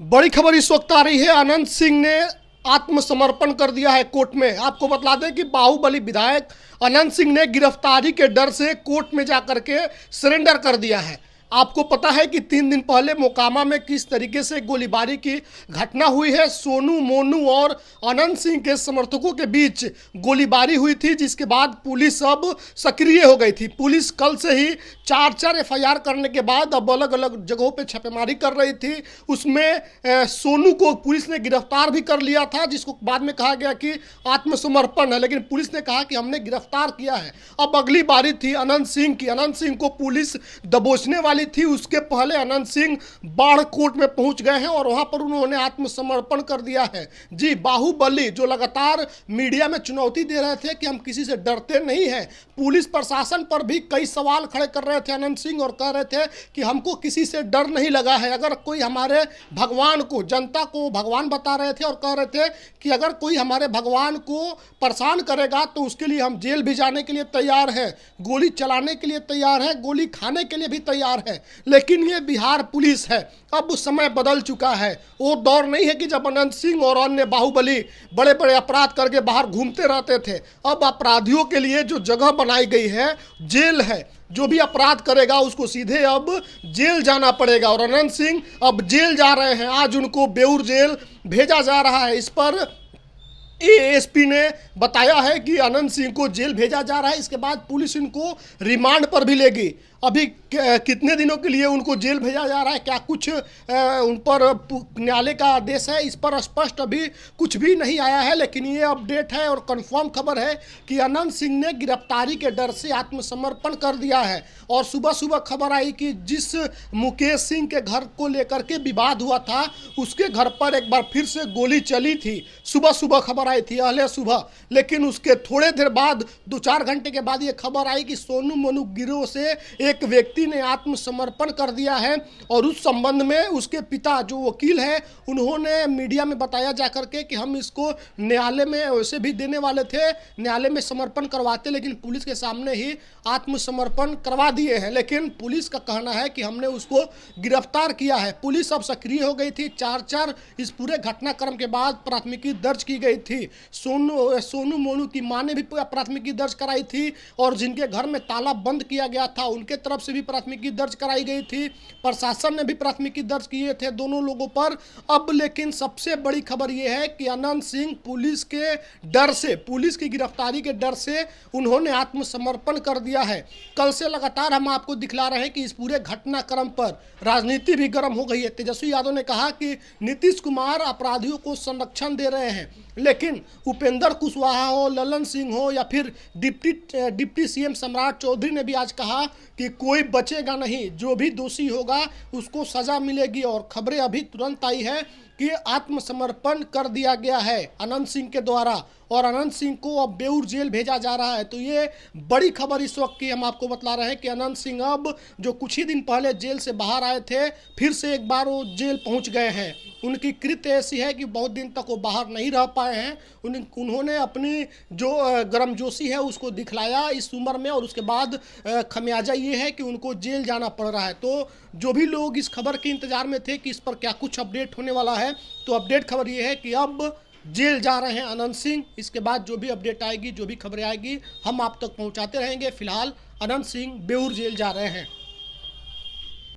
बड़ी खबर इस वक्त आ रही है। अनंत सिंह ने आत्मसमर्पण कर दिया है कोर्ट में। आपको बतला दें कि बाहुबली विधायक अनंत सिंह ने गिरफ्तारी के डर से कोर्ट में जाकर के सरेंडर कर दिया है। आपको पता है कि 3 दिन पहले मोकामा में किस तरीके से गोलीबारी की घटना हुई है। सोनू मोनू और अनंत सिंह के समर्थकों के बीच गोलीबारी हुई थी, जिसके बाद पुलिस अब सक्रिय हो गई थी। पुलिस कल से ही 4 एफआईआर करने के बाद अब अलग अलग जगहों पे छापेमारी कर रही थी। उसमें सोनू को पुलिस ने गिरफ्तार भी कर लिया था, जिसको बाद में कहा गया कि आत्मसमर्पण है, लेकिन पुलिस ने कहा कि हमने गिरफ्तार किया है। अब अगली बारी थी अनंत सिंह की। अनंत सिंह को पुलिस दबोचने वाली थी। उसके पहले अनंत सिंह बाढ़ कोर्ट में पहुंच गए हैं और वहां पर उन्होंने आत्मसमर्पण कर दिया है। जी, बाहुबली जो लगातार मीडिया में चुनौती दे रहे थे कि हम किसी से डरते नहीं हैं, पुलिस प्रशासन पर भी कई सवाल खड़े कर रहे थे अनंत सिंह और कह रहे थे कि हमको किसी से डर नहीं लगा है। अगर कोई हमारे भगवान को, जनता को भगवान बता रहे थे और कह रहे थे कि अगर कोई हमारे भगवान को परेशान करेगा तो उसके लिए हम जेल भी जाने के लिए तैयार हैं, गोली चलाने के लिए तैयार है, गोली खाने के लिए भी तैयार है। लेकिन ये बिहार पुलिस है। अब समय बदल चुका है। वो दौर नहीं है कि जब अनंत सिंह और अन्य बाहुबली बड़े बड़े अपराध करके बाहर घूमते रहते थे। अब अपराधियों के लिए जो जगह बनाई गई है जेल है। जो भी अपराध करेगा उसको सीधे अब जेल जाना पड़ेगा और अनंत सिंह अब जेल जा रहे हैं। आज उनको बेऊर जेल भेजा जा रहा है। इस पर एएसपी ने बताया है कि अनंत सिंह को जेल भेजा जा रहा है। इसके बाद पुलिस इनको रिमांड पर भी लेगी। अभी कितने दिनों के लिए उनको जेल भेजा जा रहा है, क्या कुछ उन पर न्यायालय का आदेश है, इस पर स्पष्ट अभी कुछ भी नहीं आया है। लेकिन ये अपडेट है और कंफर्म खबर है कि अनंत सिंह ने गिरफ्तारी के डर से आत्मसमर्पण कर दिया है। और सुबह सुबह खबर आई कि जिस मुकेश सिंह के घर को लेकर के विवाद हुआ था, उसके घर पर एक बार फिर से गोली चली थी। सुबह सुबह खबर आई थी, अहले सुबह। लेकिन उसके थोड़े देर बाद, 2-4 घंटे के बाद ये खबर आई कि सोनू मोनू गिरोह से एक व्यक्ति ने आत्मसमर्पण कर दिया है। और उस संबंध में उसके पिता जो वकील है, उन्होंने मीडिया में बताया जाकर के कि हम इसको न्यायालय में वैसे भी देने वाले थे, न्यायालय में समर्पण करवाते, लेकिन पुलिस के सामने ही आत्मसमर्पण करवा दिए हैं। लेकिन पुलिस का कहना है कि हमने उसको गिरफ्तार किया है। पुलिस अब सक्रिय हो गई थी। 4 इस पूरे घटनाक्रम के बाद प्राथमिकी दर्ज की गई थी। सोनू मोनू की मां ने भी प्राथमिकी दर्ज कराई थी और जिनके घर में ताला बंद किया गया था उनके तरफ से भी प्राथमिकी दर्ज कराई गई थी। प्रशासन ने भी प्राथमिकी दर्ज किए थे दोनों लोगों पर। अब लेकिन सबसे बड़ी खबर यह है कि अनंत सिंह पुलिस के डर से, पुलिस की गिरफ्तारी के डर से उन्होंने आत्मसमर्पण कर दिया है। कल से लगातार हम आपको दिखला रहे हैं कि इस पूरे घटनाक्रम पर राजनीति भी गर्म हो गई है। तेजस्वी यादव ने कहा कि नीतीश कुमार अपराधियों को संरक्षण दे रहे हैं, लेकिन उपेंद्र कुशवाहा हो, ललन सिंह हो या फिर डिप्टी सीएम सम्राट चौधरी ने भी आज कहा कि कोई बचेगा नहीं, जो भी दोषी होगा उसको सजा मिलेगी। और खबरें अभी तुरंत आई है कि आत्मसमर्पण कर दिया गया है अनंत सिंह के द्वारा और अनंत सिंह को अब बेऊर जेल भेजा जा रहा है। तो ये बड़ी खबर इस वक्त की हम आपको बतला रहे हैं कि अनंत सिंह अब जो कुछ ही दिन पहले जेल से बाहर आए थे, फिर से एक बार वो जेल पहुंच गए हैं। उनकी कृत्य ऐसी है कि बहुत दिन तक वो बाहर नहीं रह पाए हैं। उन्होंने अपनी जो गर्मजोशी है उसको दिखलाया इस उम्र में, और उसके बाद खमियाजा ये है कि उनको जेल जाना पड़ रहा है। तो जो भी लोग इस खबर के इंतजार में थे कि इस पर क्या कुछ अपडेट होने वाला है, तो अपडेट खबर ये है कि अब जेल जा रहे हैं अनंत सिंह। इसके बाद जो भी अपडेट आएगी, जो भी खबरें आएगी, हम आप तक पहुंचाते रहेंगे। फिलहाल अनंत सिंह बेऊर जेल जा रहे हैं।